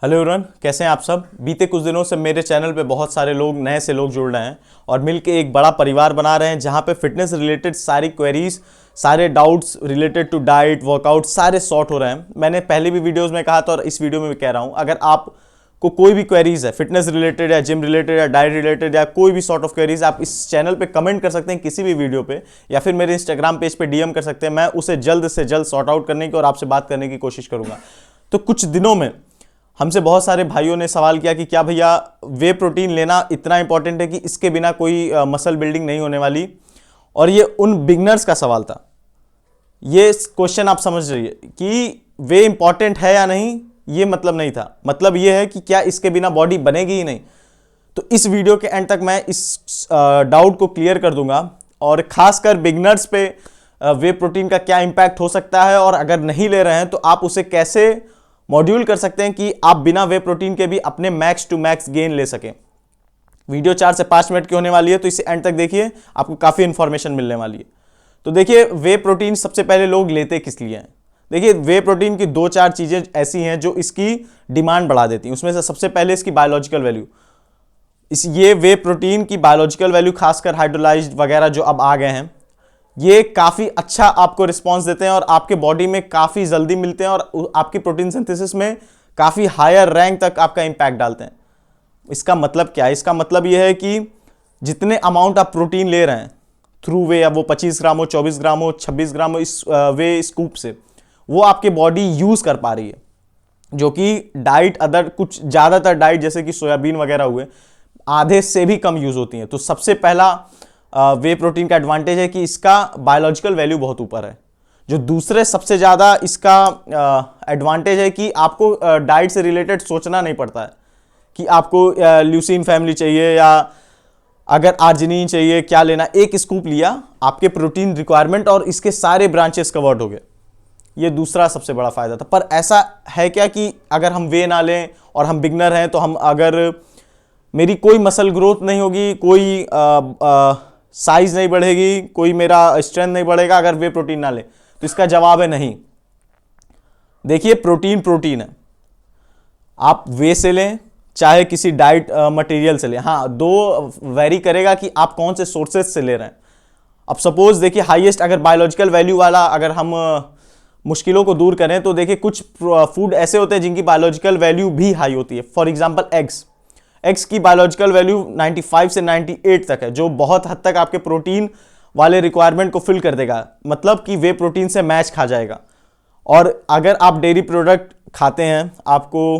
Hello everyone, कैसे हैं आप सब। बीते कुछ दिनों से मेरे चैनल पे बहुत सारे लोग नए से लोग जुड़ रहे हैं और मिलके एक बड़ा परिवार बना रहे हैं जहां पे फिटनेस रिलेटेड सारी क्वेरीज, सारे doubts related to diet workout सारे सॉर्ट हो रहे हैं। मैंने पहले भी वीडियोस में कहा था और इस वीडियो में भी कह रहा हूं, अगर आपको कोई भी क्वेरीज है फिटनेस रिलेटेड या जिम रिलेटेड या डाइट रिलेटेड या कोई भी सॉर्ट ऑफ क्वेरीज, आप इस चैनल पे कमेंट कर सकते हैं किसी भी वीडियो पे, या फिर मेरे इंस्टाग्राम पेज पे डीएम कर सकते हैं। मैं उसे जल्द से जल्द सॉर्ट आउट करने की और आपसे बात करने की कोशिश करूंगा। तो कुछ दिनों में हमसे बहुत सारे भाइयों ने सवाल किया कि क्या भैया वे प्रोटीन लेना इतना इंपॉर्टेंट है कि इसके बिना कोई मसल बिल्डिंग नहीं होने वाली। और ये उन बिगनर्स का सवाल था। ये क्वेश्चन आप समझ रही है कि वे इंपॉर्टेंट है या नहीं, ये मतलब नहीं था। मतलब ये है कि क्या इसके बिना बॉडी बनेगी ही नहीं। तो इस वीडियो के एंड तक मैं इस डाउट को क्लियर कर दूंगा और खासकर बिगनर्स पे वे प्रोटीन का क्या इंपैक्ट हो सकता है, और अगर नहीं ले रहे हैं तो आप उसे कैसे मॉड्यूल कर सकते हैं कि आप बिना वे प्रोटीन के भी अपने मैक्स टू मैक्स गेन ले सकें। वीडियो 4 से 5 मिनट की होने वाली है, तो इसे एंड तक देखिए, आपको काफ़ी इंफॉर्मेशन मिलने वाली है। तो देखिए, वे प्रोटीन सबसे पहले लोग लेते किस लिए हैं। देखिए, वे प्रोटीन की 2-4 चीज़ें ऐसी हैं जो इसकी डिमांड बढ़ा देती हैं। उसमें से सबसे पहले इसकी बायोलॉजिकल वैल्यू। ये वे प्रोटीन की बायोलॉजिकल वैल्यू, खासकर हाइड्रोलाइज्ड वगैरह जो अब आ गए हैं, ये काफ़ी अच्छा आपको रिस्पॉन्स देते हैं और आपके बॉडी में काफ़ी जल्दी मिलते हैं और आपकी प्रोटीन सिंथेसिस में काफ़ी हायर रैंक तक आपका इंपैक्ट डालते हैं। इसका मतलब क्या है? इसका मतलब ये है कि जितने अमाउंट आप प्रोटीन ले रहे हैं थ्रू वे, अब वो 25 ग्राम हो, 24 ग्राम हो, 26 ग्राम हो, इस वे स्कूप से वो आपके बॉडी यूज़ कर पा रही है। जो कि डाइट, अदर कुछ ज़्यादातर डाइट जैसे कि सोयाबीन वगैरह हुए, आधे से भी कम यूज़ होती हैं। तो सबसे पहला वे प्रोटीन का एडवांटेज है कि इसका बायोलॉजिकल वैल्यू बहुत ऊपर है। जो दूसरे सबसे ज़्यादा इसका एडवांटेज है कि आपको डाइट से रिलेटेड सोचना नहीं पड़ता है कि आपको ल्यूसीन फैमिली चाहिए या अगर आर्जिनिन चाहिए, क्या लेना। एक स्कूप लिया, आपके प्रोटीन रिक्वायरमेंट और इसके सारे ब्रांचेस कवर्ड हो गए। ये दूसरा सबसे बड़ा फायदा था। पर ऐसा है क्या कि अगर हम वे ना लें और हम बिगनर हैं, तो हम अगर मेरी कोई मसल ग्रोथ नहीं होगी, कोई साइज नहीं बढ़ेगी, कोई मेरा स्ट्रेंथ नहीं बढ़ेगा अगर वे प्रोटीन ना ले, तो इसका जवाब है नहीं। देखिए, प्रोटीन प्रोटीन है, आप वे से लें चाहे किसी डाइट मटेरियल से लें। हाँ, दो वेरी करेगा कि आप कौन से सोर्सेज से ले रहे हैं। अब सपोज देखिए, हाईएस्ट अगर बायोलॉजिकल वैल्यू वाला अगर हम मुश्किलों को दूर करें, तो देखिए कुछ फूड ऐसे होते हैं जिनकी बायोलॉजिकल वैल्यू भी हाई होती है। फॉर एग्जाम्पल एग्स की बायोलॉजिकल वैल्यू 95 से 98 तक है, जो बहुत हद तक आपके प्रोटीन वाले रिक्वायरमेंट को फिल कर देगा। मतलब कि वे प्रोटीन से मैच खा जाएगा। और अगर आप डेयरी प्रोडक्ट खाते हैं, आपको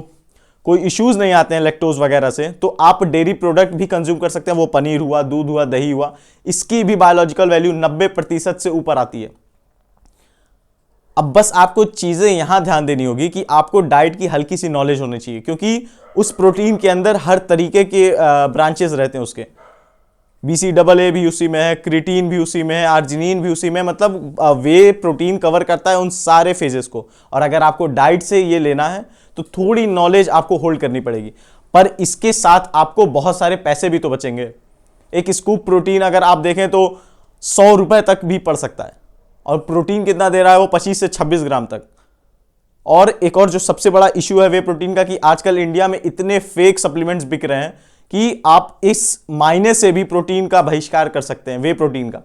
कोई इश्यूज नहीं आते हैं लैक्टोज वगैरह से, तो आप डेयरी प्रोडक्ट भी कंज्यूम कर सकते हैं। वो पनीर हुआ, दूध हुआ, दही हुआ, इसकी भी बायोलॉजिकल वैल्यू 90% से ऊपर आती है। अब बस आपको चीज़ें यहां ध्यान देनी होगी कि आपको डाइट की हल्की सी नॉलेज होनी चाहिए, क्योंकि उस प्रोटीन के अंदर हर तरीके के ब्रांचेस रहते हैं। उसके BCAA भी उसी में है, क्रिटीन भी उसी में है, आर्जिनिन भी उसी में। मतलब वे प्रोटीन कवर करता है उन सारे फेजेस को। और अगर आपको डाइट से ये लेना है तो थोड़ी नॉलेज आपको होल्ड करनी पड़ेगी। पर इसके साथ आपको बहुत सारे पैसे भी तो बचेंगे। एक स्कूप प्रोटीन अगर आप देखें तो 100 रुपए तक भी पड़ सकता है, और प्रोटीन कितना दे रहा है वो 25 से 26 ग्राम तक। और एक और जो सबसे बड़ा इश्यू है वे प्रोटीन का, कि आजकल इंडिया में इतने फेक सप्लीमेंट्स बिक रहे हैं कि आप इस मायने से भी प्रोटीन का बहिष्कार कर सकते हैं, वे प्रोटीन का।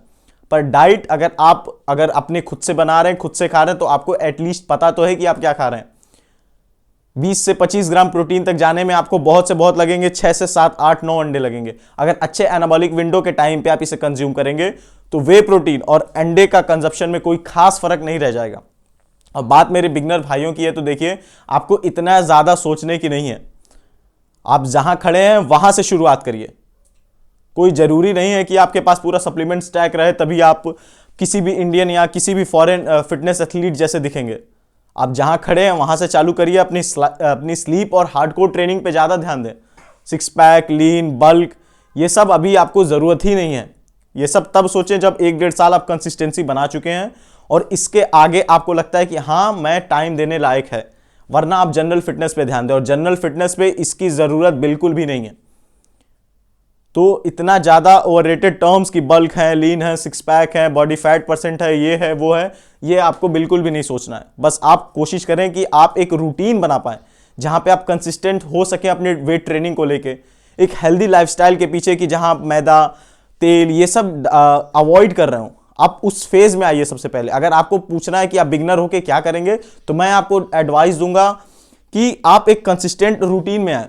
पर डाइट अगर अपने खुद से बना रहे हैं, खुद से खा रहे हैं, तो आपको एटलीस्ट पता तो है कि आप क्या खा रहे हैं। 20 से 25 ग्राम प्रोटीन तक जाने में आपको बहुत से बहुत लगेंगे, 6 से 7, 8, 9 अंडे लगेंगे। अगर अच्छे एनाबॉलिक विंडो के टाइम पे आप इसे कंज्यूम करेंगे तो वे प्रोटीन और अंडे का कंजप्शन में कोई खास फर्क नहीं रह जाएगा। और बात मेरे बिगनर भाइयों की है, तो देखिए, आपको इतना ज्यादा सोचने की नहीं है। आप जहां खड़े हैं वहां से शुरुआत करिए। कोई जरूरी नहीं है कि आपके पास पूरा सप्लीमेंट स्टैक रहे तभी आप किसी भी इंडियन या किसी भी फॉरेन फिटनेस एथलीट जैसे दिखेंगे। आप जहां खड़े हैं वहां से चालू करिए। अपनी स्लीप और हार्डकोर ट्रेनिंग पे ज्यादा ध्यान दें। 6 पैक, लीन, बल्क, ये सब अभी आपको जरूरत ही नहीं है। ये सब तब सोचें जब 1-1.5 साल आप कंसिस्टेंसी बना चुके हैं और इसके आगे आपको लगता है कि हाँ, मैं टाइम देने लायक है। वरना आप जनरल फिटनेस पे ध्यान दें, और जनरल फिटनेस पे इसकी जरूरत बिल्कुल भी नहीं है। तो इतना ज्यादा ओवररेटेड टर्म्स की बल्क है, लीन है, 6 पैक है, बॉडी फैट परसेंट है, ये है, वो है, ये आपको बिल्कुल भी नहीं सोचना है। बस आप कोशिश करें कि आप एक रूटीन बना पाएं जहाँ पे आप कंसिस्टेंट हो सके अपने वेट ट्रेनिंग को लेके, एक हेल्दी लाइफस्टाइल के पीछे कि जहाँ आप मैदा, तेल ये सब अवॉइड कर रहे हो, आप उस फेज में आइए सबसे पहले। अगर आपको पूछना है कि आप बिगनर होके क्या करेंगे, तो मैं आपको एडवाइस दूंगा कि आप एक कंसिस्टेंट रूटीन में आए,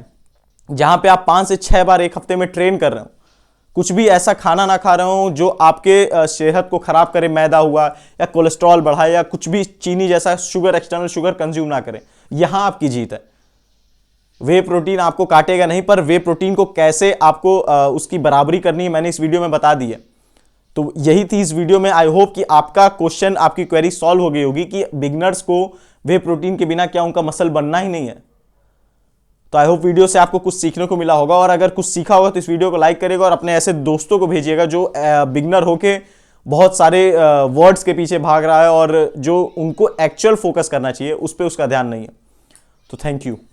जहां पे आप 5 से 6 बार एक हफ्ते में ट्रेन कर रहे हो, कुछ भी ऐसा खाना ना खा रहे हो जो आपके सेहत को खराब करे, मैदा हुआ या कोलेस्ट्रॉल बढ़ाए या कुछ भी चीनी जैसा शुगर, एक्सटर्नल शुगर कंज्यूम ना करें। यहां आपकी जीत है। वे प्रोटीन आपको काटेगा नहीं, पर वे प्रोटीन को कैसे आपको उसकी बराबरी करनी है मैंने इस वीडियो में बता दी है। तो यही थी इस वीडियो में। आई होप कि आपका क्वेश्चन, आपकी क्वेरी सॉल्व हो गई होगी कि बिगनर्स को वे प्रोटीन के बिना क्या उनका मसल बनना ही नहीं है। तो आई होप वीडियो से आपको कुछ सीखने को मिला होगा, और अगर कुछ सीखा होगा तो इस वीडियो को लाइक करिएगा और अपने ऐसे दोस्तों को भेजिएगा जो बिगनर होके बहुत सारे वर्ड्स के पीछे भाग रहा है और जो उनको एक्चुअल फोकस करना चाहिए उस पर उसका ध्यान नहीं है। तो थैंक यू।